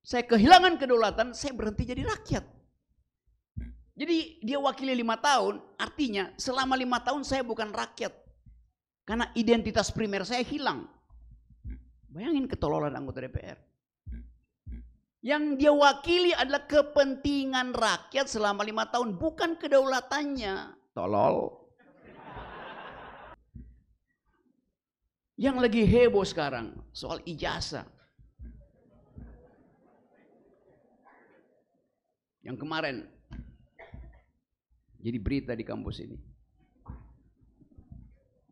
saya kehilangan kedaulatan, saya berhenti jadi rakyat. Jadi dia wakili 5 tahun, artinya selama 5 tahun saya bukan rakyat. Karena identitas primer saya hilang. Bayangin ketololan anggota DPR. Yang dia wakili adalah kepentingan rakyat selama 5 tahun, bukan kedaulatannya. Tolol. Yang lagi heboh sekarang soal ijazah. Yang kemarin jadi berita di kampus ini.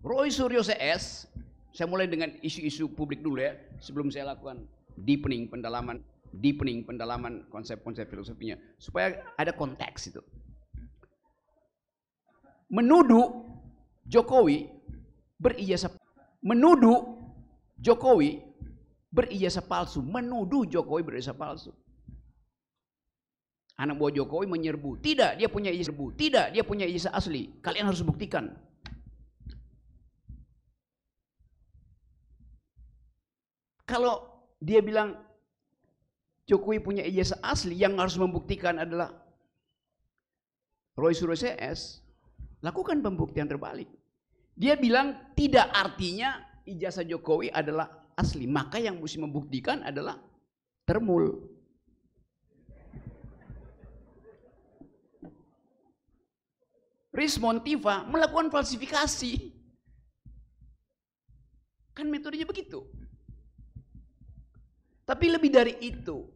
Roy Suryo CS, saya mulai dengan isu-isu publik dulu ya, sebelum saya lakukan deepening pendalaman konsep-konsep filosofinya, supaya ada konteks itu. Menuduh Jokowi berijazah palsu, Anak buah Jokowi menyerbu, tidak, dia punya ijazah asli. Kalian harus buktikan. Kalau dia bilang Jokowi punya ijazah asli, yang harus membuktikan adalah Roy Suryo CS, lakukan pembuktian terbalik. Dia bilang tidak, artinya ijazah Jokowi adalah asli, maka yang mesti membuktikan adalah Termul. Rismon Tiva melakukan falsifikasi. Kan metodenya begitu. Tapi lebih dari itu,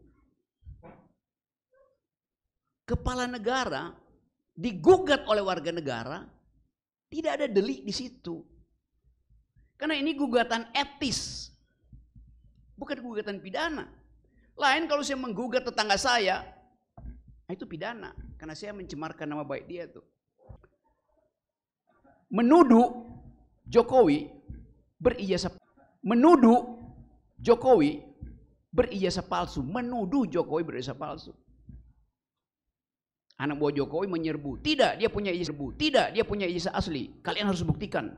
kepala negara digugat oleh warga negara, tidak ada delik di situ. Karena ini gugatan etis, bukan gugatan pidana. Lain kalau saya menggugat tetangga saya, itu pidana, karena saya mencemarkan nama baik dia tuh. Menuduh Jokowi berijazah palsu. Anak buah Jokowi menyerbu, tidak, dia punya ijazah asli. Kalian harus buktikan.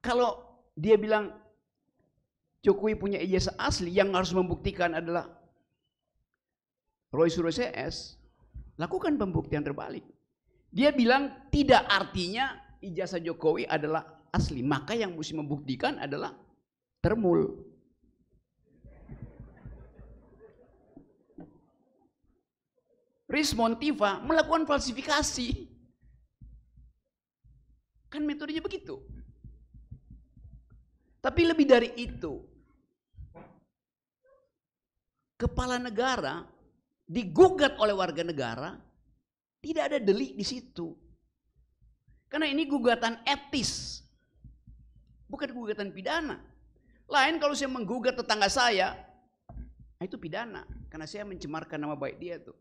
Kalau dia bilang Jokowi punya ijazah asli, yang harus membuktikan adalah Roy Suryo CS, lakukan pembuktian terbalik. Dia bilang tidak, artinya ijazah Jokowi adalah asli, maka yang mesti membuktikan adalah Termul. Rismon Tiva melakukan falsifikasi. Kan metodenya begitu. Tapi lebih dari itu, kepala negara digugat oleh warga negara, tidak ada delik di situ. Karena ini gugatan etis, bukan gugatan pidana. Lain kalau saya menggugat tetangga saya, itu pidana, karena saya mencemarkan nama baik dia tuh.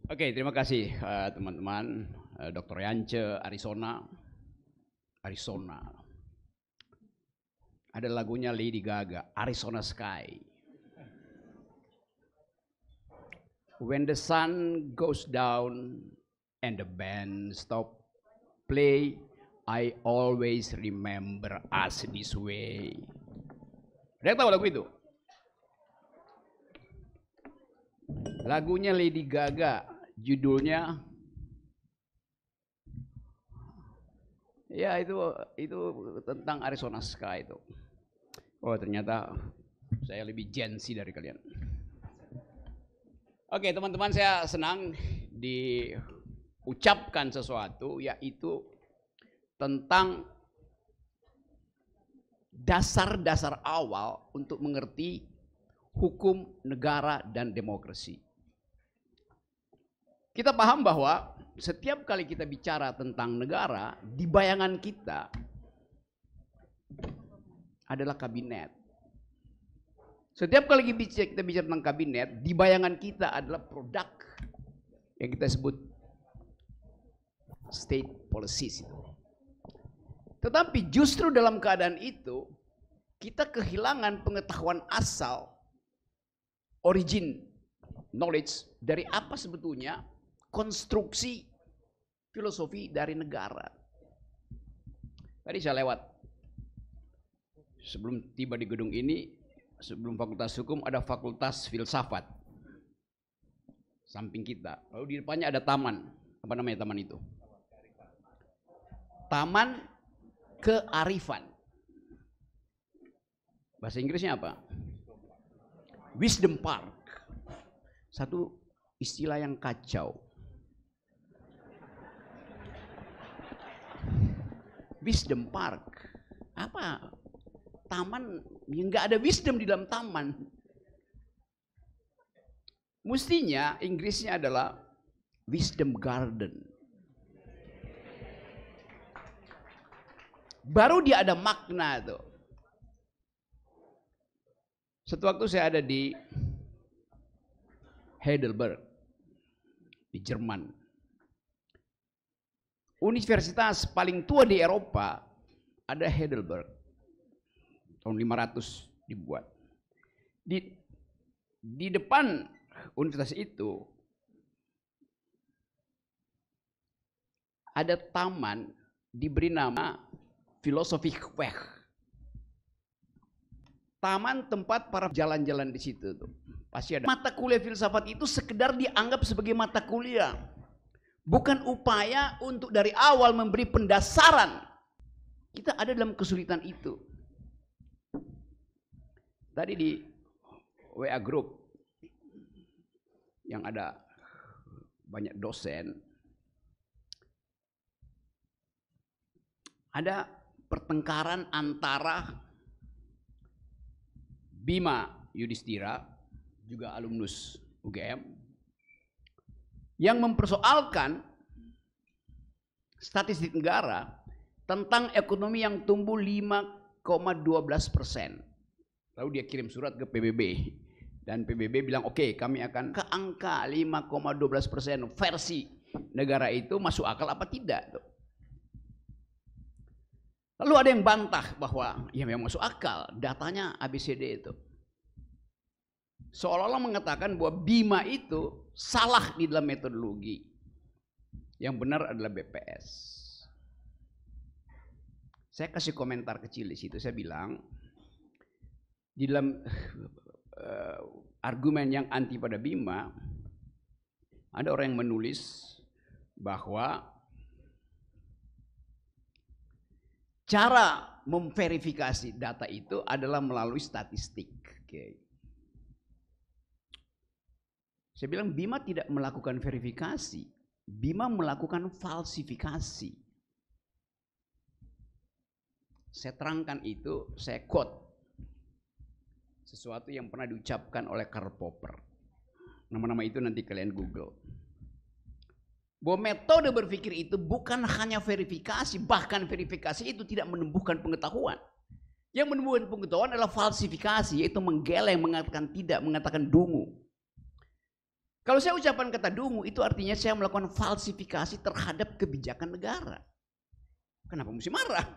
Oke, terima kasih teman-teman. Dr. Yance, Arizona. Ada lagunya Lady Gaga, Arizona Sky. When the sun goes down and the band stop play, I always remember us this way. Ada yang tahu lagu itu? Lagunya Lady Gaga, judulnya ya itu tentang Arizona Sky itu. Oh ternyata saya lebih Gen Z dari kalian. Oke teman-teman, saya senang diucapkan sesuatu yaitu tentang dasar-dasar awal untuk mengerti hukum negara dan demokrasi. Kita paham bahwa setiap kali kita bicara tentang negara, di bayangan kita adalah kabinet. Setiap kali kita bicara tentang kabinet, di bayangan kita adalah produk yang kita sebut state policies itu. Tetapi justru dalam keadaan itu, kita kehilangan pengetahuan asal, origin knowledge dari apa sebetulnya konstruksi filosofi dari negara. Tadi saya lewat, sebelum tiba di gedung ini, sebelum fakultas hukum ada fakultas filsafat samping kita. Lalu di depannya ada taman. Apa namanya taman itu? Taman Kearifan. Bahasa Inggrisnya apa? Wisdom Park. Satu istilah yang kacau. Wisdom Park. Apa? Taman yang nggak ada wisdom di dalam taman. Mestinya Inggrisnya adalah Wisdom Garden. Baru dia ada makna tuh. Suatu waktu saya ada di Heidelberg di Jerman. Universitas paling tua di Eropa ada Heidelberg. Tahun 500 dibuat. Di depan universitas itu ada taman diberi nama Filosofiekweg. Taman tempat para jalan-jalan di situ tuh. Pasti ada. Mata kuliah filsafat itu sekedar dianggap sebagai mata kuliah. Bukan upaya untuk dari awal memberi pendasaran. Kita ada dalam kesulitan itu. Tadi di WA Group yang ada banyak dosen, ada pertengkaran antara Bima Yudhistira, juga alumnus UGM, yang mempersoalkan statistik negara tentang ekonomi yang tumbuh 5,12%. Lalu dia kirim surat ke PBB. Dan PBB bilang oke, kami akan ke angka 5,12% versi negara itu masuk akal apa tidak. Lalu ada yang bantah bahwa ya memang masuk akal, datanya ABCD itu. Seolah-olah mengatakan bahwa Bima itu salah di dalam metodologi. Yang benar adalah BPS. Saya kasih komentar kecil di situ, saya bilang di dalam argumen yang anti pada Bima, ada orang yang menulis bahwa cara memverifikasi data itu adalah melalui statistik. Okay. Saya bilang Bima tidak melakukan verifikasi, Bima melakukan falsifikasi. Saya terangkan itu, saya quote sesuatu yang pernah diucapkan oleh Karl Popper. Nama-nama itu nanti kalian Google. Bahwa metode berpikir itu bukan hanya verifikasi, bahkan verifikasi itu tidak menumbuhkan pengetahuan. Yang menumbuhkan pengetahuan adalah falsifikasi, yaitu menggeleng, mengatakan tidak, mengatakan dungu. Kalau saya ucapan kata dungu, itu artinya saya melakukan falsifikasi terhadap kebijakan negara. Kenapa mesti marah?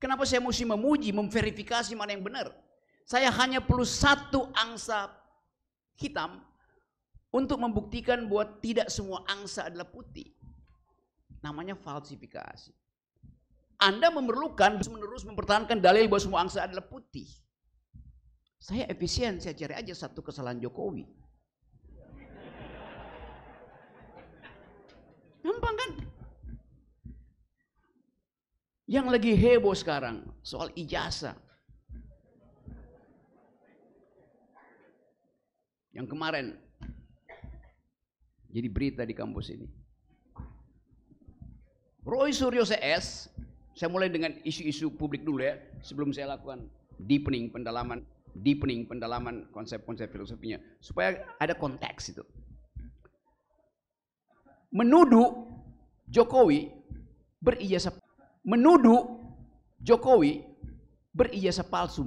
Kenapa saya mesti memuji, memverifikasi mana yang benar? Saya hanya perlu satu angsa hitam untuk membuktikan bahwa tidak semua angsa adalah putih. Namanya falsifikasi. Anda memerlukan terus-menerus mempertahankan dalil bahwa semua angsa adalah putih. Saya efisien, saya cari aja satu kesalahan Jokowi. Gampang kan? Yang lagi heboh sekarang soal ijazah. Yang kemarin jadi berita di kampus ini. Roy Suryo CS, saya mulai dengan isu-isu publik dulu ya, sebelum saya lakukan deepening pendalaman konsep-konsep filosofinya, supaya ada konteks itu. Menuduh Jokowi berijazah palsu,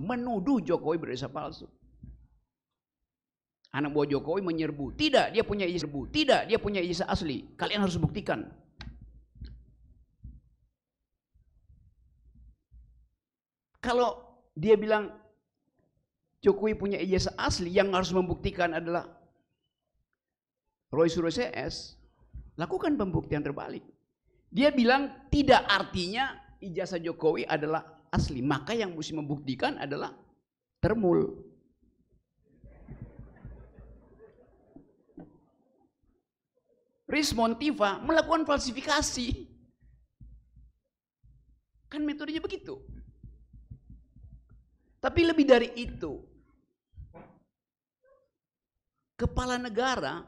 Anak buah Jokowi menyerbu, tidak dia punya ijazah asli, kalian harus buktikan. Kalau dia bilang Jokowi punya ijazah asli, yang harus membuktikan adalah Roy Suryo CS, lakukan pembuktian terbalik. Dia bilang tidak, artinya ijazah Jokowi adalah asli, maka yang mesti membuktikan adalah Termul. Rismon Tiva melakukan falsifikasi. Kan metodenya begitu. Tapi lebih dari itu, kepala negara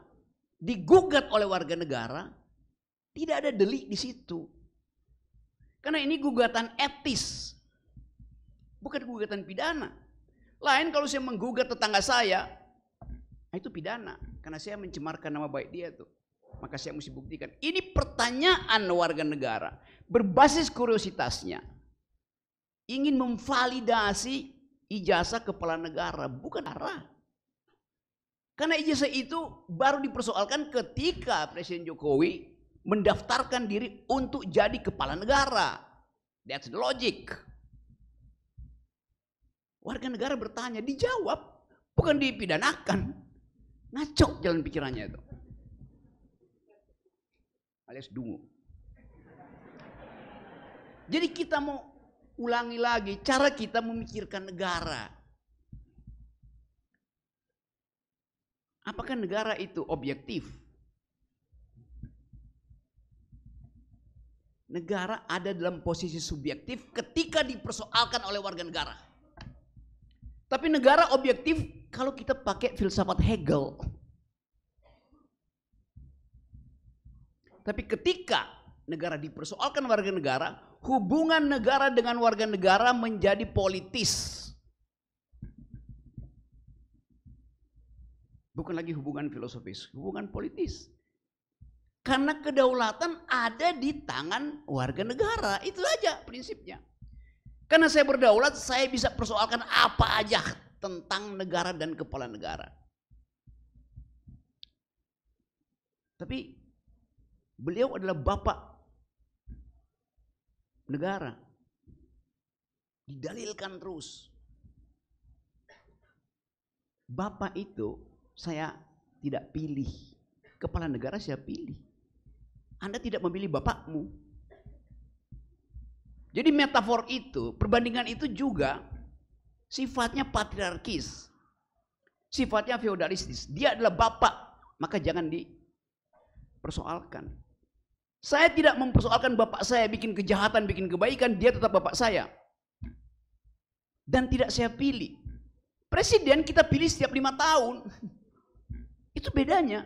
digugat oleh warga negara, tidak ada delik di situ. Karena ini gugatan etis, bukan gugatan pidana. Lain kalau saya menggugat tetangga saya, itu pidana, karena saya mencemarkan nama baik dia tuh. Maka saya mesti buktikan. Ini pertanyaan warga negara berbasis kuriositasnya, ingin memvalidasi ijazah kepala negara, bukan arah. Karena ijazah itu baru dipersoalkan ketika Presiden Jokowi mendaftarkan diri untuk jadi kepala negara. That's the logic. Warga negara bertanya, dijawab, bukan dipidanakan. Ngacok jalan pikirannya itu. Alias dungu. Jadi kita mau ulangi lagi cara kita memikirkan negara. Apakah negara itu objektif? Negara ada dalam posisi subjektif ketika dipersoalkan oleh warga negara. Tapi negara objektif kalau kita pakai filsafat Hegel. Tapi ketika negara dipersoalkan warga negara, hubungan negara dengan warga negara menjadi politis. Bukan lagi hubungan filosofis, hubungan politis. Karena kedaulatan ada di tangan warga negara, itu aja prinsipnya. Karena saya berdaulat, saya bisa persoalkan apa aja tentang negara dan kepala negara. Tapi beliau adalah bapak negara. Didalilkan terus. Bapak itu saya tidak pilih. Kepala negara saya pilih. Anda tidak memilih bapakmu. Jadi metafor itu, perbandingan itu juga sifatnya patriarkis. Sifatnya feodalistis. Dia adalah bapak, maka jangan dipersoalkan. Saya tidak mempersoalkan bapak saya bikin kejahatan, bikin kebaikan, dia tetap bapak saya. Dan tidak saya pilih. Presiden kita pilih setiap 5 tahun. Itu bedanya.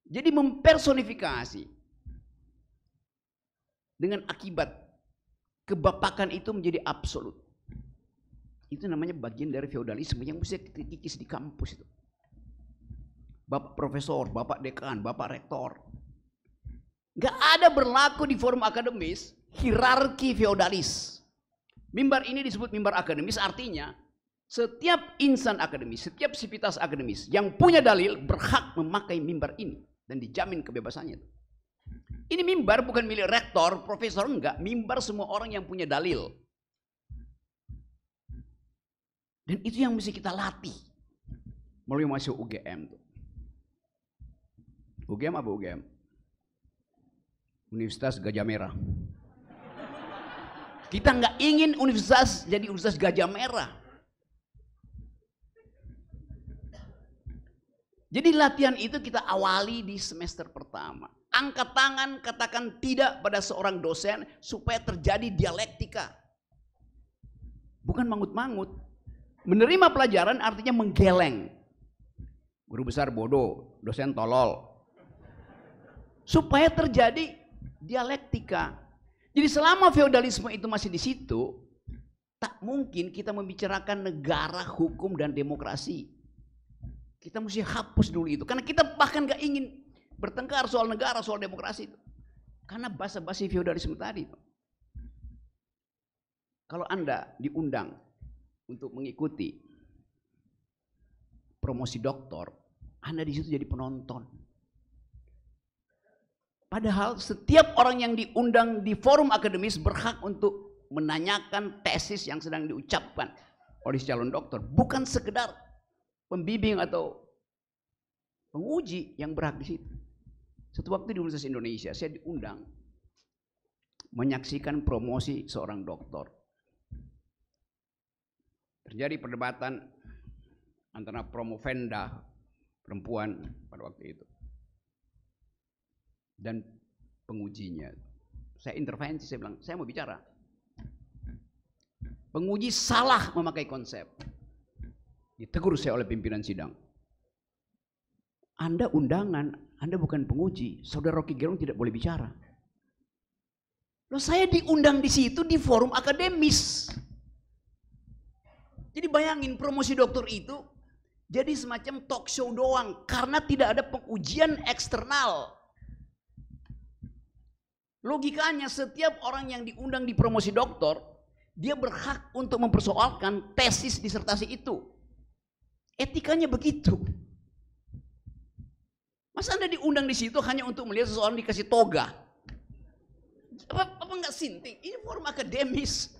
Jadi mempersonifikasi. Dengan akibat kebapakan itu menjadi absolut. Itu namanya bagian dari feodalisme yang mesti dikikis di kampus itu. Bapak profesor, bapak dekan, bapak rektor. Gak ada berlaku di forum akademis hierarki feodalis. Mimbar ini disebut mimbar akademis, artinya setiap insan akademis, setiap sivitas akademis yang punya dalil berhak memakai mimbar ini dan dijamin kebebasannya. Ini mimbar bukan milik rektor, profesor, enggak. Mimbar semua orang yang punya dalil. Dan itu yang mesti kita latih melalui masuk UGM tuh. UGM apa UGM? Universitas Gajah Merah. Kita nggak ingin universitas jadi Universitas Gajah Merah. Jadi latihan itu kita awali di semester pertama. Angkat tangan, katakan tidak pada seorang dosen supaya terjadi dialektika. Bukan mangut-mangut. Menerima pelajaran artinya menggeleng. Guru besar bodoh, dosen tolol. Supaya terjadi dialektika. Jadi selama feodalisme itu masih di situ, tak mungkin kita membicarakan negara, hukum, dan demokrasi. Kita mesti hapus dulu itu. Karena kita bahkan gak ingin bertengkar soal negara, soal demokrasi itu. Karena basa-basi feodalisme tadi. Kalau Anda diundang untuk mengikuti promosi doktor, Anda di situ jadi penonton. Padahal setiap orang yang diundang di forum akademis berhak untuk menanyakan tesis yang sedang diucapkan oleh calon dokter. Bukan sekedar pembimbing atau penguji yang berhak di situ. Suatu waktu di Universitas Indonesia saya diundang menyaksikan promosi seorang doktor. Terjadi perdebatan antara promovenda perempuan pada waktu itu dan pengujinya. Saya intervensi, saya bilang, saya mau bicara. Penguji salah memakai konsep. Ditegur saya oleh pimpinan sidang. Anda undangan, Anda bukan penguji. Saudara Rocky Gerung tidak boleh bicara. Loh, saya diundang di situ di forum akademis. Jadi bayangin promosi doktor itu jadi semacam talk show doang karena tidak ada pengujian eksternal. Logikanya setiap orang yang diundang di promosi doktor, dia berhak untuk mempersoalkan tesis disertasi itu. Etikanya begitu. Masa Anda diundang di situ hanya untuk melihat seseorang dikasih toga? Apa enggak sinting? Ini forum akademis.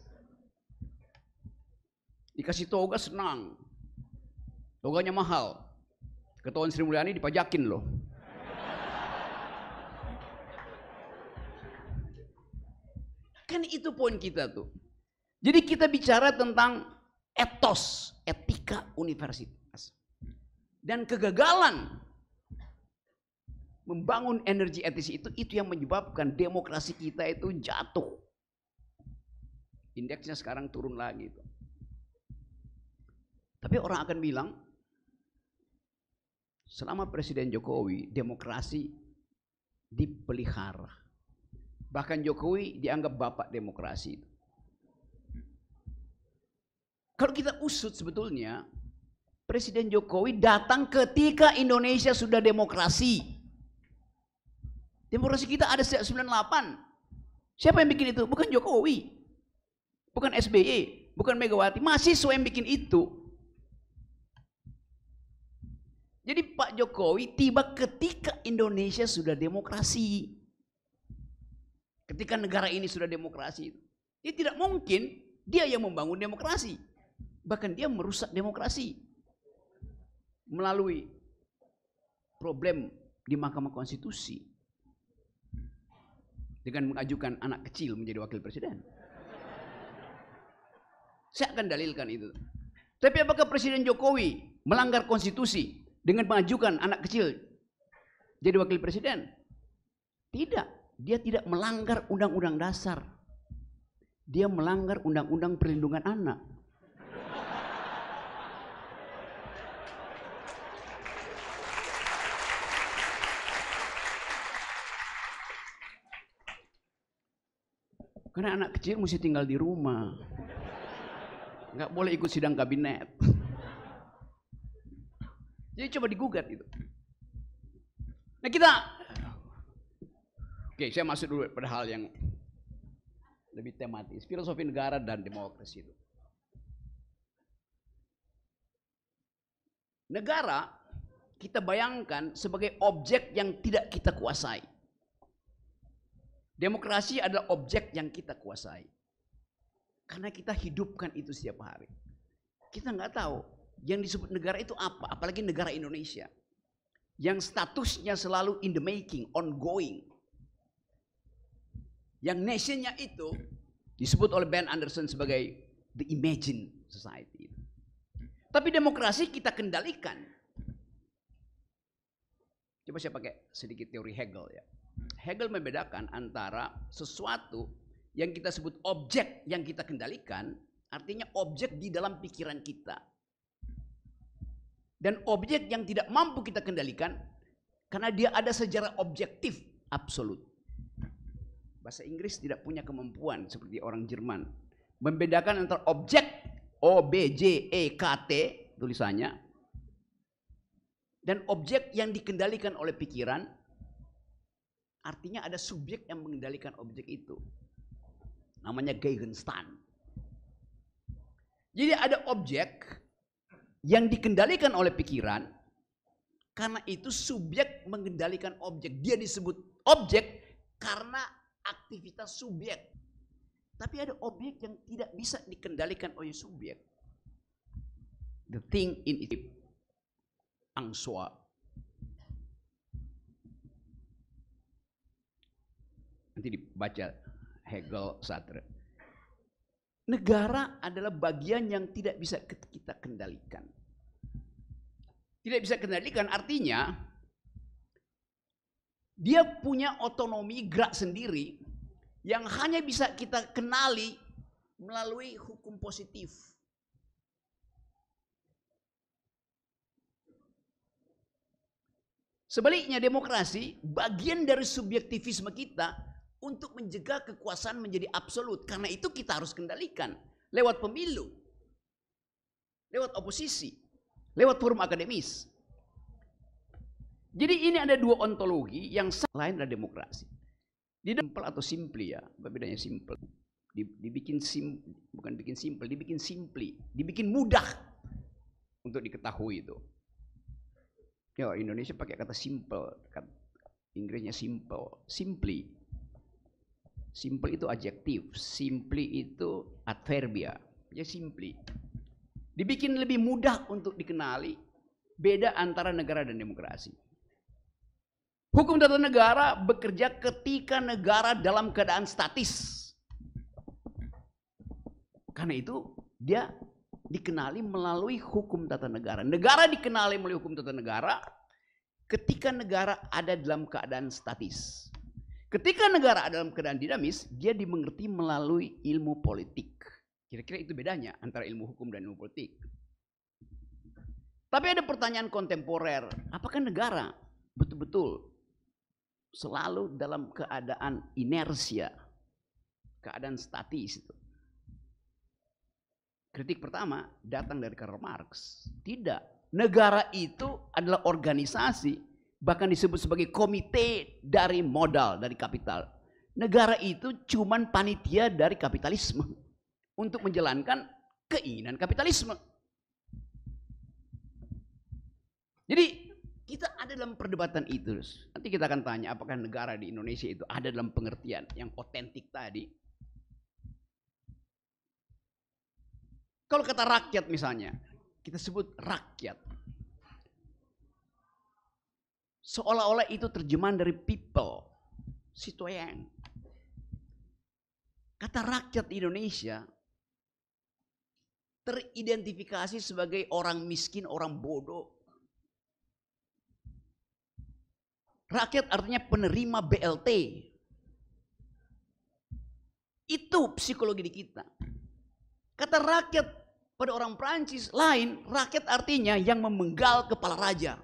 Dikasih toga senang. Toganya mahal. Ketahuan Sri Mulyani dipajakin loh. Kan itu poin kita tuh. Jadi kita bicara tentang etos, etika universitas. Dan kegagalan membangun energi etis itu yang menyebabkan demokrasi kita itu jatuh. Indeksnya sekarang turun lagi. Tapi orang akan bilang, selama Presiden Jokowi, demokrasi dipelihara. Bahkan Jokowi dianggap bapak demokrasi. Kalau kita usut sebetulnya, Presiden Jokowi datang ketika Indonesia sudah demokrasi. Demokrasi kita ada sejak 98. Siapa yang bikin itu? Bukan Jokowi. Bukan SBY. Bukan Megawati. Mahasiswa yang bikin itu. Jadi Pak Jokowi tiba ketika Indonesia sudah demokrasi. Ketika negara ini sudah demokrasi. Dia tidak mungkin dia yang membangun demokrasi. Bahkan dia merusak demokrasi. Melalui problem di Mahkamah Konstitusi. Dengan mengajukan anak kecil menjadi wakil presiden. Saya akan dalilkan itu. Tapi apakah Presiden Jokowi melanggar konstitusi dengan mengajukan anak kecil jadi wakil presiden? Tidak. Dia tidak melanggar undang-undang dasar. Dia melanggar undang-undang perlindungan anak. Karena anak kecil mesti tinggal di rumah. Nggak boleh ikut sidang kabinet. Jadi coba digugat itu. Nah kita, oke, saya masuk dulu pada hal yang lebih tematis. Filosofi negara dan demokrasi itu. Negara kita bayangkan sebagai objek yang tidak kita kuasai. Demokrasi adalah objek yang kita kuasai. Karena kita hidupkan itu setiap hari. Kita nggak tahu yang disebut negara itu apa, apalagi negara Indonesia. yang statusnya selalu in the making, ongoing. Yang nationnya itu disebut oleh Ben Anderson sebagai the imagined society. Tapi demokrasi kita kendalikan. Coba saya pakai sedikit teori Hegel ya. Hegel membedakan antara sesuatu yang kita sebut objek yang kita kendalikan, artinya objek di dalam pikiran kita. Dan objek yang tidak mampu kita kendalikan karena dia ada sejarah objektif absolut. Bahasa Inggris tidak punya kemampuan seperti orang Jerman membedakan antara objek O B J E K T tulisannya dan objek yang dikendalikan oleh pikiran. Artinya ada subjek yang mengendalikan objek itu. Namanya Gegenstand. Jadi ada objek yang dikendalikan oleh pikiran, karena itu subjek mengendalikan objek. Dia disebut objek karena aktivitas subjek. Tapi ada objek yang tidak bisa dikendalikan oleh subjek. The thing in it, angsa. Nanti dibaca Hegel, Sartre. Negara adalah bagian yang tidak bisa kita kendalikan. Tidak bisa kendalikan artinya dia punya otonomi gerak sendiri yang hanya bisa kita kenali melalui hukum positif. Sebaliknya demokrasi bagian dari subjektivisme kita untuk mencegah kekuasaan menjadi absolut. Karena itu kita harus kendalikan lewat pemilu, lewat oposisi, lewat forum akademis. Jadi ini ada dua ontologi yang lain adalah demokrasi. Di simple atau simply ya, bedanya simple. Dibikin bukan bikin simple, dibikin simply, dibikin mudah untuk diketahui itu. Ya Indonesia pakai kata simple, Inggrisnya simple, simply. Simple itu adjektif, simply itu adverbia. Ya simply. Dibikin lebih mudah untuk dikenali beda antara negara dan demokrasi. Hukum tata negara bekerja ketika negara dalam keadaan statis. Karena itu dia dikenali melalui hukum tata negara. Negara dikenali melalui hukum tata negara ketika negara ada dalam keadaan statis. Ketika negara ada dalam keadaan dinamis, dia dimengerti melalui ilmu politik. Kira-kira itu bedanya antara ilmu hukum dan ilmu politik. Tapi ada pertanyaan kontemporer, apakah negara betul-betul selalu dalam keadaan inersia, keadaan statis itu? Kritik pertama datang dari Karl Marx. Tidak, negara itu adalah organisasi, bahkan disebut sebagai komite dari modal, dari kapital. Negara itu cuman panitia dari kapitalisme untuk menjalankan keinginan kapitalisme. Jadi kita ada dalam perdebatan itu. Nanti kita akan tanya apakah negara di Indonesia itu ada dalam pengertian yang otentik tadi. Kalau kata rakyat misalnya, kita sebut rakyat. Seolah-olah itu terjemahan dari people, citoyen. Kata rakyat Indonesia teridentifikasi sebagai orang miskin, orang bodoh. Rakyat artinya penerima BLT. Itu psikologi di kita. Kata rakyat pada orang Prancis lain, rakyat artinya yang memenggal kepala raja.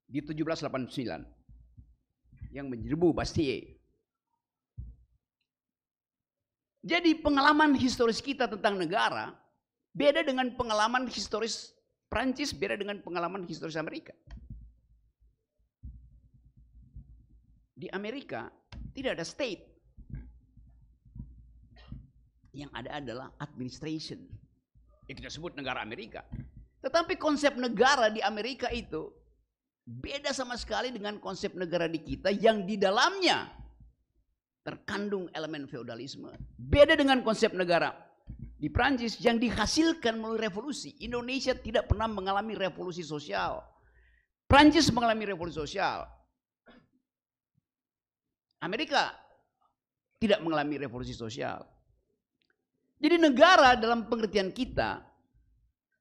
Di 1789 yang menyerbu Bastille. Jadi pengalaman historis kita tentang negara beda dengan pengalaman historis Prancis, beda dengan pengalaman historis Amerika. Di Amerika tidak ada state. Yang ada adalah administration. Yang kita sebut negara Amerika. Tetapi konsep negara di Amerika itu beda sama sekali dengan konsep negara di kita yang di dalamnya terkandung elemen feodalisme. Beda dengan konsep negara di Prancis yang dihasilkan melalui revolusi. Indonesia tidak pernah mengalami revolusi sosial. Prancis mengalami revolusi sosial. Amerika tidak mengalami revolusi sosial. Jadi negara dalam pengertian kita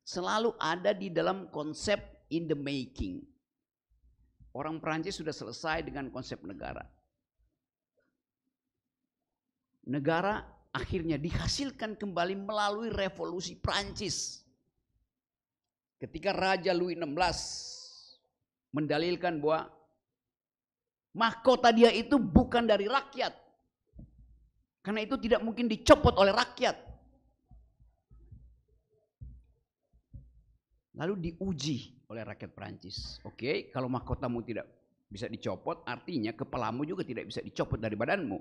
selalu ada di dalam konsep in the making. Orang Prancis sudah selesai dengan konsep negara. Negara akhirnya dihasilkan kembali melalui revolusi Prancis. Ketika Raja Louis XVI mendalilkan bahwa mahkota dia itu bukan dari rakyat. Karena itu tidak mungkin dicopot oleh rakyat. Lalu diuji oleh rakyat Prancis. Oke, kalau mahkotamu tidak bisa dicopot, artinya kepalamu juga tidak bisa dicopot dari badanmu.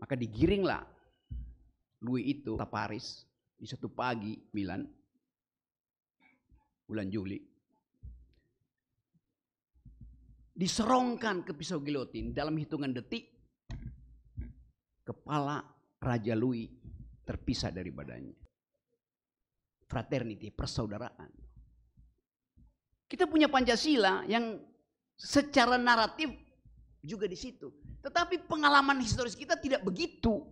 Maka digiringlah Louis itu ke Paris di satu pagi Milan, bulan Juli. Diserongkan ke pisau gilotin dalam hitungan detik. Kepala Raja Louis terpisah dari badannya. Fraternity, persaudaraan. Kita punya Pancasila yang secara naratif juga di situ. Tetapi pengalaman historis kita tidak begitu.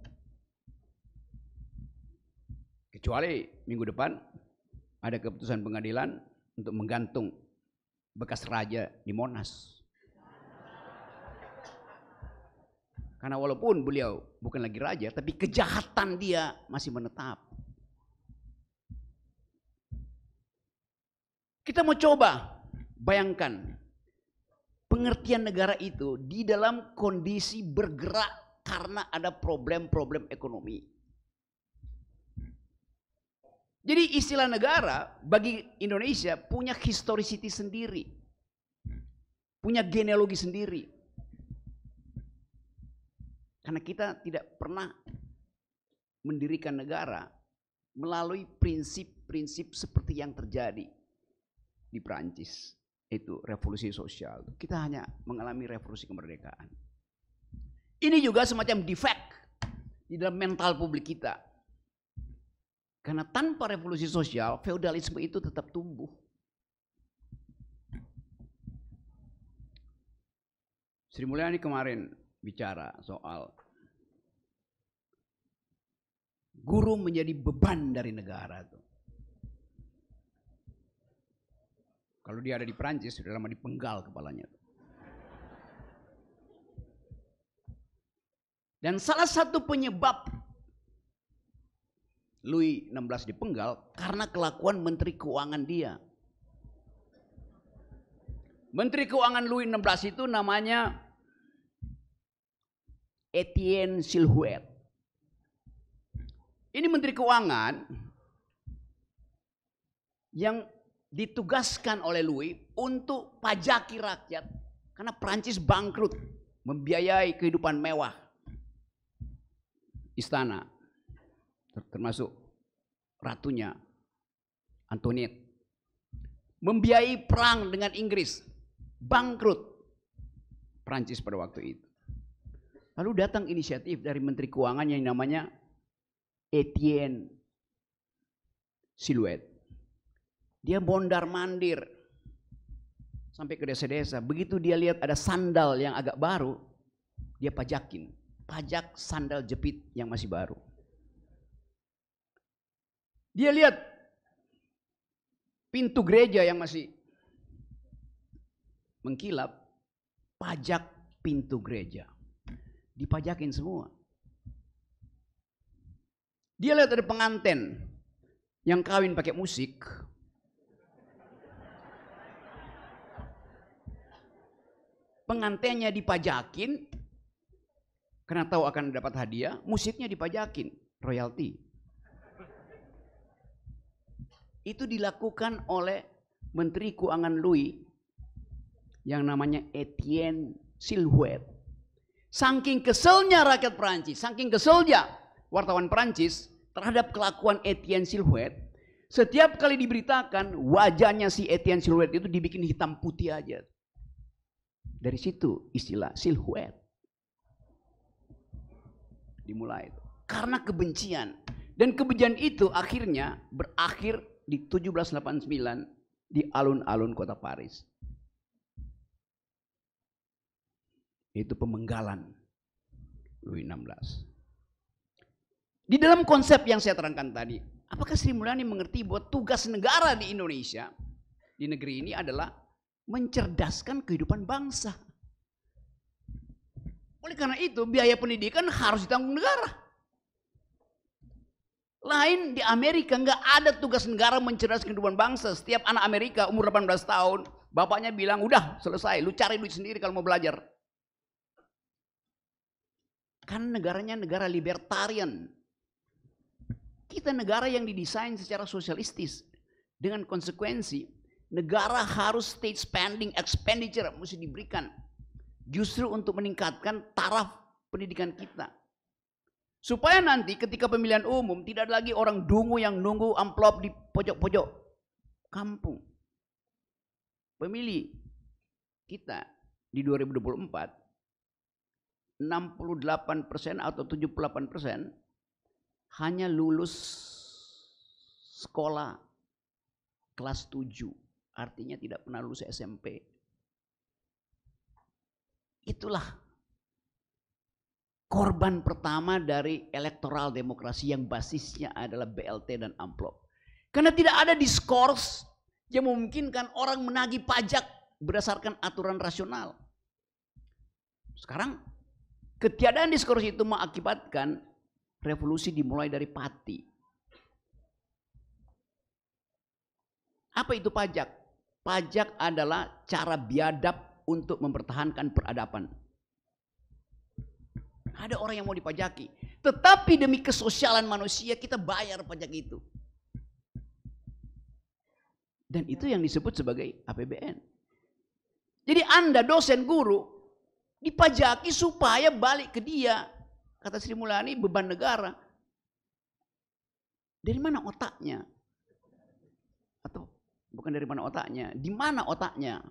Kecuali minggu depan ada keputusan pengadilan untuk menggantung bekas raja di Monas. Karena walaupun beliau bukan lagi raja, tapi kejahatan dia masih menetap. Kita mau coba bayangkan pengertian negara itu di dalam kondisi bergerak karena ada problem-problem ekonomi. Jadi istilah negara bagi Indonesia punya historicity sendiri. Punya genealogi sendiri. Karena kita tidak pernah mendirikan negara melalui prinsip-prinsip seperti yang terjadi di Prancis. Itu revolusi sosial. Kita hanya mengalami revolusi kemerdekaan. Ini juga semacam defect di dalam mental publik kita. Karena tanpa revolusi sosial, feodalisme itu tetap tumbuh. Sri Mulyani kemarin bicara soal guru menjadi beban dari negara tuh. Kalau dia ada di Prancis sudah lama dipenggal kepalanya. Dan salah satu penyebab Louis XVI dipenggal karena kelakuan Menteri Keuangan dia. Menteri Keuangan Louis XVI itu namanya Etienne Silhouette. Ini Menteri Keuangan yang ditugaskan oleh Louis untuk pajaki rakyat karena Prancis bangkrut, membiayai kehidupan mewah istana, termasuk ratunya Antoinette, membiayai perang dengan Inggris, bangkrut Prancis pada waktu itu. Lalu datang inisiatif dari Menteri Keuangan yang namanya Etienne Silhouette. Dia mondar-mandir sampai ke desa-desa. Begitu dia lihat ada sandal yang agak baru, dia pajakin. Pajak sandal jepit yang masih baru. Dia lihat pintu gereja yang masih mengkilap, pajak pintu gereja. Dipajakin semua. Dia lihat ada pengantin yang kawin pakai musik. Pengantinnya dipajakin karena tahu akan dapat hadiah, musiknya dipajakin, royalti. Itu dilakukan oleh Menteri Keuangan Louis yang namanya Etienne Silhouette. Saking keselnya rakyat Prancis, saking keselnya wartawan Prancis terhadap kelakuan Etienne Silhouette, setiap kali diberitakan wajahnya si Etienne Silhouette itu dibikin hitam putih aja. Dari situ istilah Silhouette dimulai. Karena kebencian. Dan kebencian itu akhirnya berakhir di 1789 di alun-alun kota Paris. Itu pemenggalan Louis XVI. Di dalam konsep yang saya terangkan tadi, apakah Sri Mulyani mengerti bahwa tugas negara di Indonesia, di negeri ini adalah mencerdaskan kehidupan bangsa. Oleh karena itu biaya pendidikan harus ditanggung negara. Lain di Amerika nggak ada tugas negara mencerdaskan kehidupan bangsa. Setiap anak Amerika umur 18 tahun, bapaknya bilang udah selesai, lu cari duit sendiri kalau mau belajar. Kan negaranya negara libertarian. Kita negara yang didesain secara sosialistis. Dengan konsekuensi, negara harus state spending expenditure mesti diberikan. Justru untuk meningkatkan taraf pendidikan kita. Supaya nanti ketika pemilihan umum tidak ada lagi orang dungu yang nunggu amplop di pojok-pojok kampung. Pemilih kita di 2024, 68% atau 78% hanya lulus sekolah kelas 7, artinya tidak pernah lulus SMP. Itulah korban pertama dari elektoral demokrasi yang basisnya adalah BLT dan amplop. Karena tidak ada diskurs yang memungkinkan orang menagih pajak berdasarkan aturan rasional. Sekarang ketiadaan diskurs itu mengakibatkan revolusi dimulai dari Pati. Apa itu pajak? Pajak adalah cara biadab untuk mempertahankan peradaban. Ada orang yang mau dipajaki, tetapi demi kesosialan manusia kita bayar pajak itu. Dan itu yang disebut sebagai APBN. Jadi Anda dosen guru dipajaki supaya balik ke dia. Kata Sri Mulyani, beban negara. Dari mana otaknya? Atau bukan dari mana otaknya? Di mana otaknya?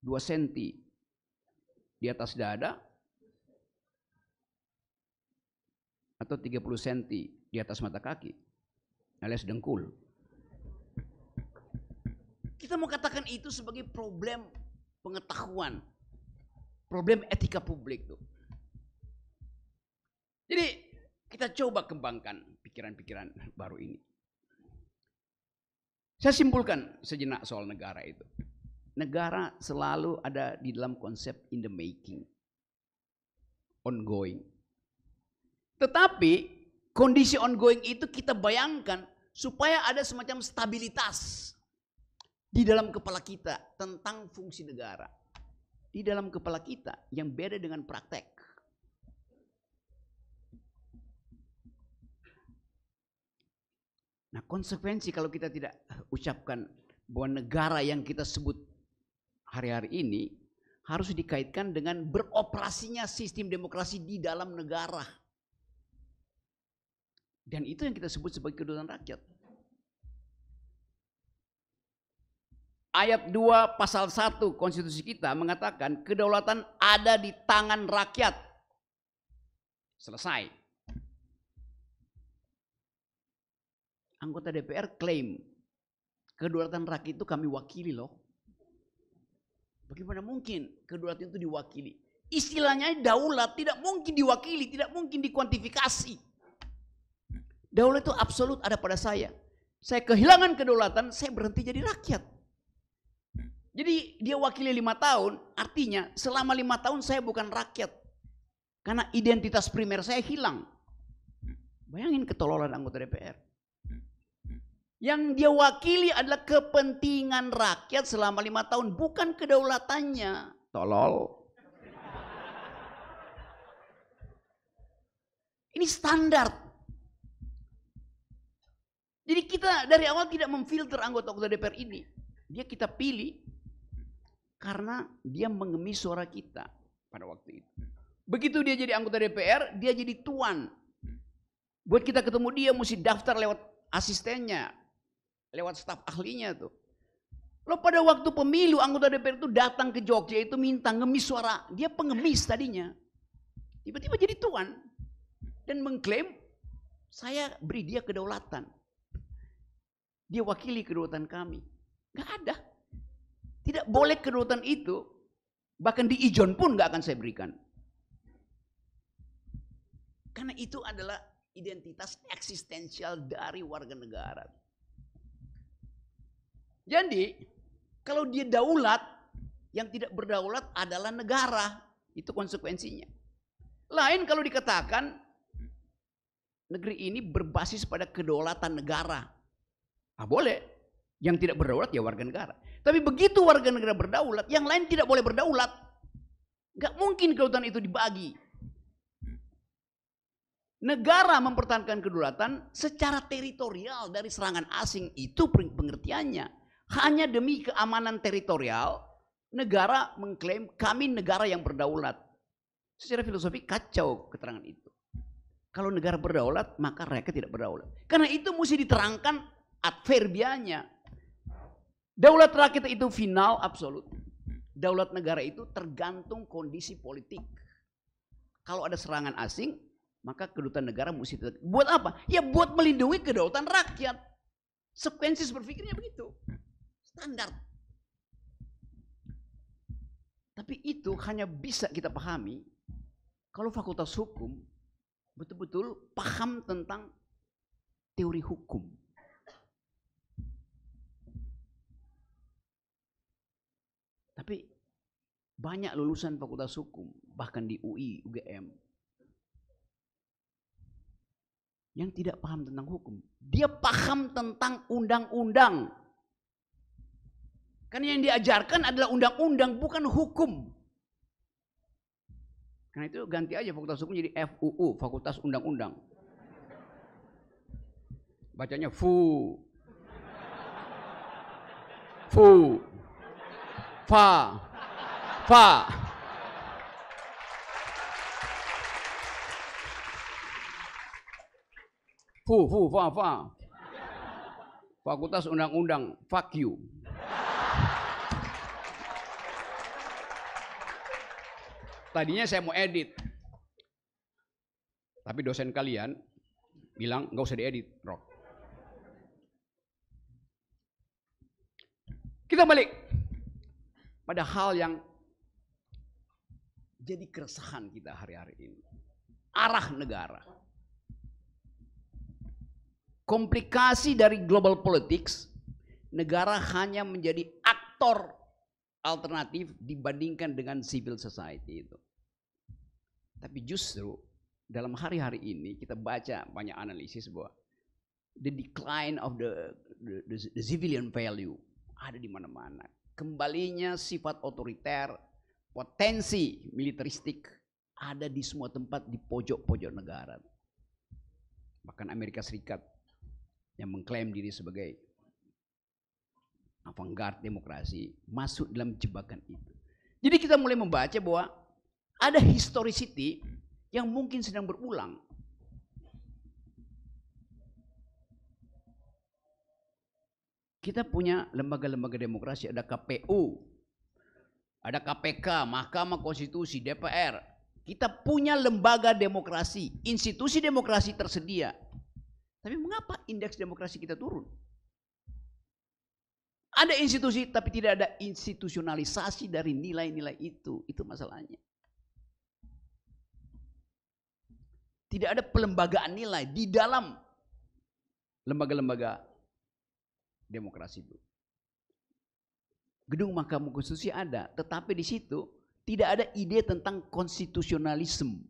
2 senti di atas dada atau 30 senti di atas mata kaki alias dengkul. Kita mau katakan itu sebagai problem pengetahuan, problem etika publik tuh. Jadi kita coba kembangkan pikiran-pikiran baru ini. Saya simpulkan sejenak soal negara itu. Negara selalu ada di dalam konsep in the making, ongoing. Tetapi kondisi ongoing itu kita bayangkan supaya ada semacam stabilitas di dalam kepala kita tentang fungsi negara. Di dalam kepala kita yang beda dengan praktek. Nah, konsekuensi kalau kita tidak ucapkan bahwa negara yang kita sebut hari-hari ini harus dikaitkan dengan beroperasinya sistem demokrasi di dalam negara. Dan itu yang kita sebut sebagai kedaulatan rakyat. Ayat 2 pasal 1 konstitusi kita mengatakan kedaulatan ada di tangan rakyat. Selesai. Anggota DPR klaim kedaulatan rakyat itu kami wakili loh. Bagaimana mungkin kedaulatan itu diwakili? Istilahnya daulat tidak mungkin diwakili, tidak mungkin dikuantifikasi. Daulat itu absolut ada pada saya. Saya kehilangan kedaulatan, saya berhenti jadi rakyat. Jadi dia wakili 5 tahun, artinya selama 5 tahun saya bukan rakyat. Karena identitas primer saya hilang. Bayangin ketololan anggota DPR. Yang dia wakili adalah kepentingan rakyat selama 5 tahun, bukan kedaulatannya. Tolol. Ini standar. Jadi kita dari awal tidak memfilter anggota-anggota DPR ini. Dia kita pilih karena dia mengemis suara kita pada waktu itu. Begitu dia jadi anggota DPR, dia jadi tuan. Buat kita ketemu dia mesti daftar lewat asistennya, lewat staf ahlinya tuh. Lo pada waktu pemilu anggota DPR itu datang ke Jogja itu minta ngemis suara. Dia pengemis tadinya. Tiba-tiba jadi tuan. Dan mengklaim saya beri dia kedaulatan. dia wakili kedaulatan kami. Nggak ada. Tidak boleh kedaulatan itu, bahkan di ijon pun nggak akan saya berikan. Karena itu adalah identitas eksistensial dari warga negara. Jadi, kalau dia daulat, yang tidak berdaulat adalah negara. Itu konsekuensinya. Lain kalau dikatakan negeri ini berbasis pada kedaulatan negara. Boleh. Yang tidak berdaulat ya warga negara. Tapi begitu warga negara berdaulat, yang lain tidak boleh berdaulat. Gak mungkin kedaulatan itu dibagi. Negara mempertahankan kedaulatan secara teritorial dari serangan asing. Itu pengertiannya. Hanya demi keamanan teritorial, negara mengklaim kami negara yang berdaulat. Secara filosofi kacau keterangan itu. Kalau negara berdaulat, maka rakyat tidak berdaulat. Karena itu mesti diterangkan adverbianya. Daulat rakyat itu final, absolut. Daulat negara itu tergantung kondisi politik. Kalau ada serangan asing, maka kedutaan negara mesti buat apa? Ya buat melindungi kedaulatan rakyat. Sekuensi berpikirnya begitu. Standar. Tapi itu hanya bisa kita pahami kalau fakultas hukum betul-betul paham tentang teori hukum. Tapi banyak lulusan fakultas hukum, bahkan di UI, UGM, yang tidak paham tentang hukum. Dia paham tentang undang-undang. Karena yang diajarkan adalah undang-undang, bukan hukum. Karena itu ganti aja fakultas hukum jadi FUU, Fakultas Undang-Undang. Bacanya FU. FU. FA. FA. FU, FA. Fakultas Undang-Undang, fuck you. Tadinya saya mau edit, tapi dosen kalian bilang nggak usah diedit, Rock. Kita balik pada hal yang jadi keresahan kita hari-hari ini. Arah negara. Komplikasi dari global politics, negara hanya menjadi aktor alternatif dibandingkan dengan civil society itu. Tapi justru dalam hari-hari ini kita baca banyak analisis bahwa the decline of the civilian value ada di mana-mana. Kembalinya sifat otoriter, potensi militeristik ada di semua tempat di pojok-pojok negara. Bahkan Amerika Serikat yang mengklaim diri sebagai avant-garde demokrasi masuk dalam jebakan itu. Jadi kita mulai membaca bahwa ada historicity yang mungkin sedang berulang. Kita punya lembaga-lembaga demokrasi, ada KPU, ada KPK, Mahkamah Konstitusi, DPR. Kita punya lembaga demokrasi, institusi demokrasi tersedia. Tapi mengapa indeks demokrasi kita turun? Ada institusi tapi tidak ada institusionalisasi dari nilai-nilai itu. Itu masalahnya. Tidak ada pelembagaan nilai di dalam lembaga-lembaga demokrasi itu. Gedung Mahkamah Konstitusi ada, tetapi di situ tidak ada ide tentang konstitusionalisme.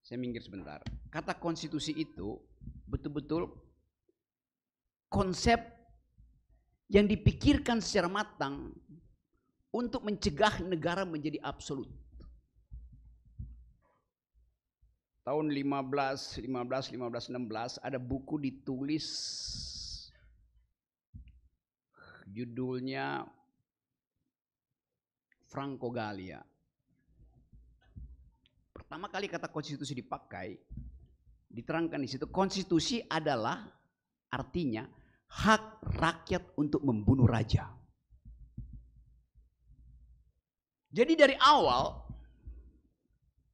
Saya minggir sebentar. Kata konstitusi itu betul-betul konsep yang dipikirkan secara matang untuk mencegah negara menjadi absolut. Tahun 16 ada buku ditulis judulnya Franco Gallia. Pertama kali kata konstitusi dipakai, diterangkan di situ konstitusi adalah artinya hak rakyat untuk membunuh raja. Jadi dari awal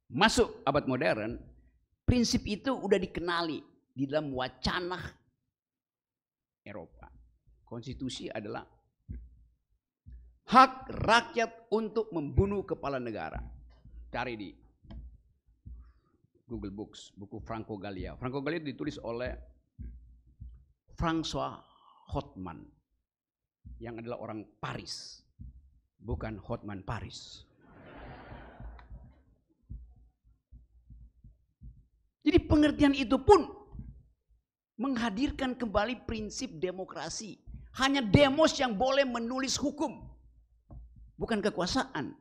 masuk abad modern, prinsip itu udah dikenali di dalam wacana Eropa. Konstitusi adalah hak rakyat untuk membunuh kepala negara. Cari di Google Books, buku Franco Gallia. Franco Gallia ditulis oleh François Hotman, yang adalah orang Paris, bukan Hotman Paris. Jadi pengertian itu pun menghadirkan kembali prinsip demokrasi. Hanya demos yang boleh menulis hukum, bukan kekuasaan.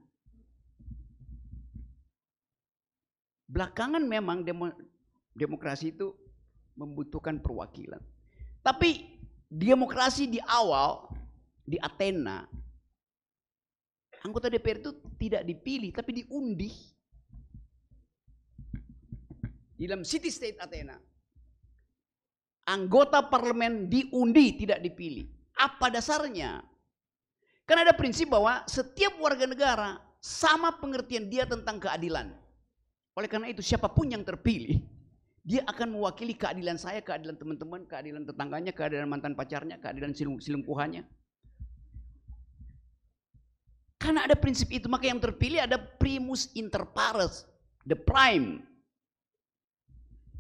Belakangan memang demokrasi itu membutuhkan perwakilan. Tapi demokrasi di awal, di Athena, anggota DPR itu tidak dipilih, tapi diundi. Di dalam city state Athena, anggota parlemen diundi, tidak dipilih. Apa dasarnya? Karena ada prinsip bahwa setiap warga negara sama pengertian dia tentang keadilan. Oleh karena itu siapapun yang terpilih, dia akan mewakili keadilan saya, keadilan teman-teman, keadilan tetangganya, keadilan mantan pacarnya, keadilan selingkuhannya. Karena ada prinsip itu, maka yang terpilih ada primus inter pares, the prime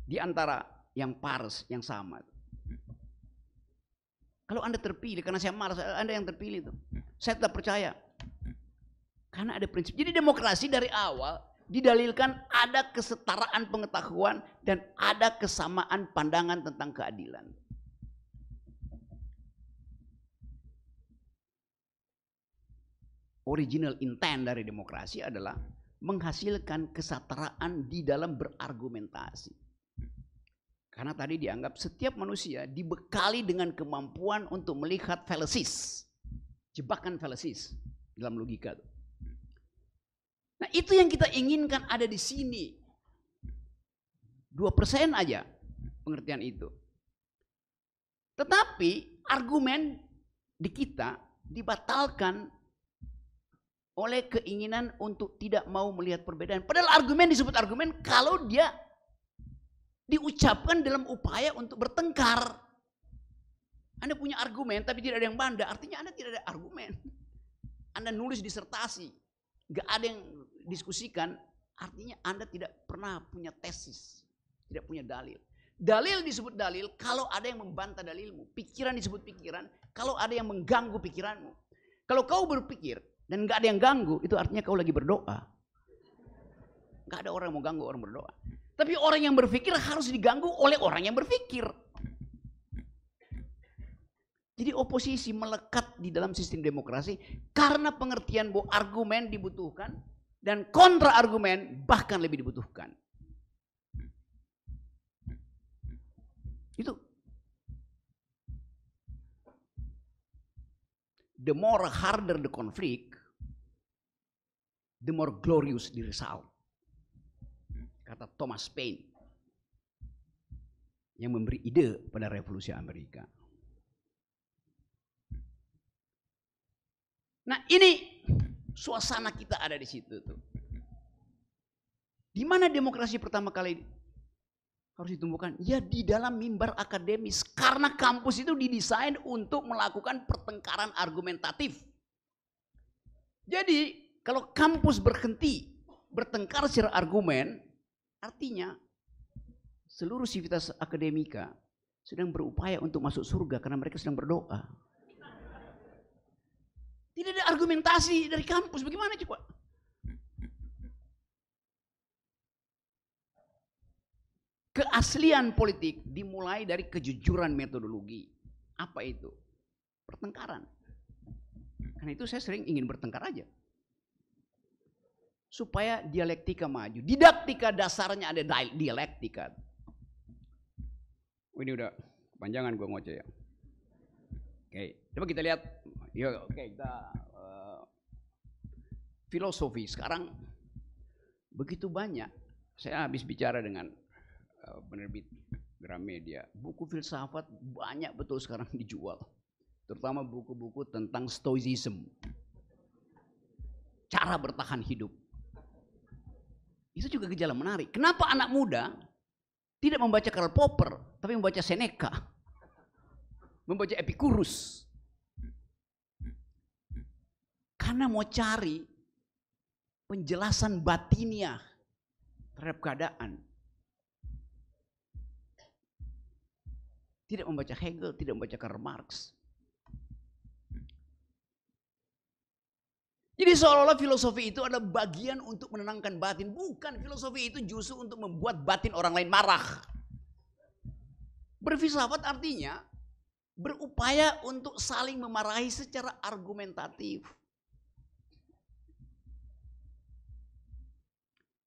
di antara yang pares, yang sama. Kalau Anda terpilih, karena saya malas, Anda yang terpilih itu, saya tetap percaya. Karena ada prinsip. Jadi demokrasi dari awal didalilkan ada kesetaraan pengetahuan dan ada kesamaan pandangan tentang keadilan. Original intent dari demokrasi adalah menghasilkan kesetaraan di dalam berargumentasi. Karena tadi dianggap setiap manusia dibekali dengan kemampuan untuk melihat fallacies, jebakan fallacies dalam logika. Nah itu yang kita inginkan ada di sini. 2% aja pengertian itu. Tetapi argumen di kita dibatalkan oleh keinginan untuk tidak mau melihat perbedaan. Padahal argumen disebut argumen kalau dia diucapkan dalam upaya untuk bertengkar. Anda punya argumen tapi tidak ada yang bantah, artinya Anda tidak ada argumen. Anda nulis disertasi, gak ada yang diskusikan, artinya Anda tidak pernah punya tesis, tidak punya dalil. Dalil disebut dalil kalau ada yang membantah dalilmu. Pikiran disebut pikiran kalau ada yang mengganggu pikiranmu. Kalau kau berpikir dan gak ada yang ganggu, itu artinya kau lagi berdoa. Gak ada orang yang mau ganggu orang berdoa. Tapi orang yang berpikir harus diganggu oleh orang yang berpikir. Jadi oposisi melekat di dalam sistem demokrasi karena pengertian bahwa argumen dibutuhkan dan kontra argumen bahkan lebih dibutuhkan. Itu. The more harder the conflict, the more glorious the result. Kata Thomas Paine yang memberi ide pada revolusi Amerika. Nah ini suasana kita ada di situ tuh. Di mana demokrasi pertama kali harus ditumbuhkan? Ya di dalam mimbar akademis. Karena kampus itu didesain untuk melakukan pertengkaran argumentatif. Jadi kalau kampus berhenti bertengkar secara argumen, artinya seluruh sivitas akademika sedang berupaya untuk masuk surga karena mereka sedang berdoa. Tidak ada argumentasi dari kampus, bagaimana coba? Keaslian politik dimulai dari kejujuran metodologi. Apa itu? Pertengkaran. Karena itu saya sering ingin bertengkar aja. Supaya dialektika maju. Didaktika dasarnya ada dialektika. Ini udah kepanjangan gua ngoceh ya. Oke, coba kita lihat. Yuk, oke, kita filosofi sekarang begitu banyak. Saya habis bicara dengan penerbit Gramedia. Buku filsafat banyak betul sekarang dijual. Terutama buku-buku tentang stoicism. Cara bertahan hidup. Itu juga gejala menarik. Kenapa anak muda Tidak membaca Karl Popper, tapi membaca Seneca. Membaca Epicurus. Karena mau cari penjelasan batiniah terhadap keadaan. Tidak membaca Hegel, tidak membaca Karl Marx. Jadi seolah-olah filosofi itu adalah bagian untuk menenangkan batin. Bukan, filosofi itu justru untuk membuat batin orang lain marah. Berfilsafat artinya berupaya untuk saling memarahi secara argumentatif.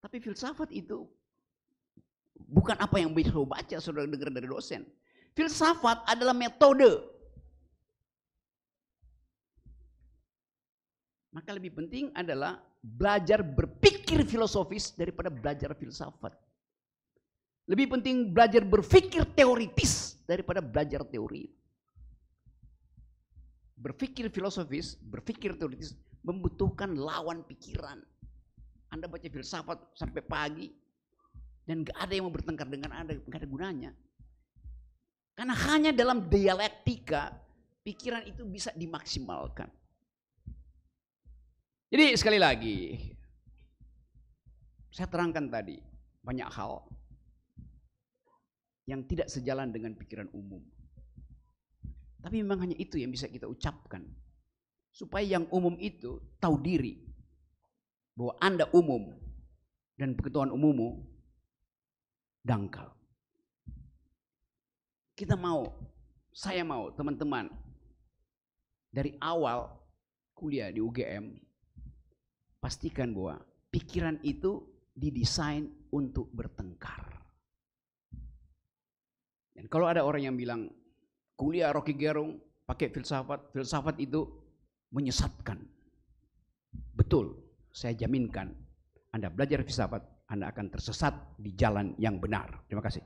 Tapi filsafat itu bukan apa yang bisa baca, saudara dengar dari dosen. Filsafat adalah metode. Maka lebih penting adalah belajar berpikir filosofis daripada belajar filsafat. Lebih penting belajar berpikir teoritis daripada belajar teori. Berpikir filosofis, berpikir teoritis membutuhkan lawan pikiran. Anda baca filsafat sampai pagi dan gak ada yang mau bertengkar dengan Anda, gak ada gunanya. Karena hanya dalam dialektika pikiran itu bisa dimaksimalkan. Jadi sekali lagi, saya terangkan tadi banyak hal yang tidak sejalan dengan pikiran umum. Tapi memang hanya itu yang bisa kita ucapkan. Supaya yang umum itu tahu diri bahwa Anda umum dan pengetahuan umummu dangkal. Saya mau teman-teman dari awal kuliah di UGM pastikan bahwa pikiran itu didesain untuk bertengkar. Dan kalau ada orang yang bilang kuliah Rocky Gerung pakai filsafat, filsafat itu menyesatkan. Betul, saya jaminkan Anda belajar filsafat, Anda akan tersesat di jalan yang benar. Terima kasih.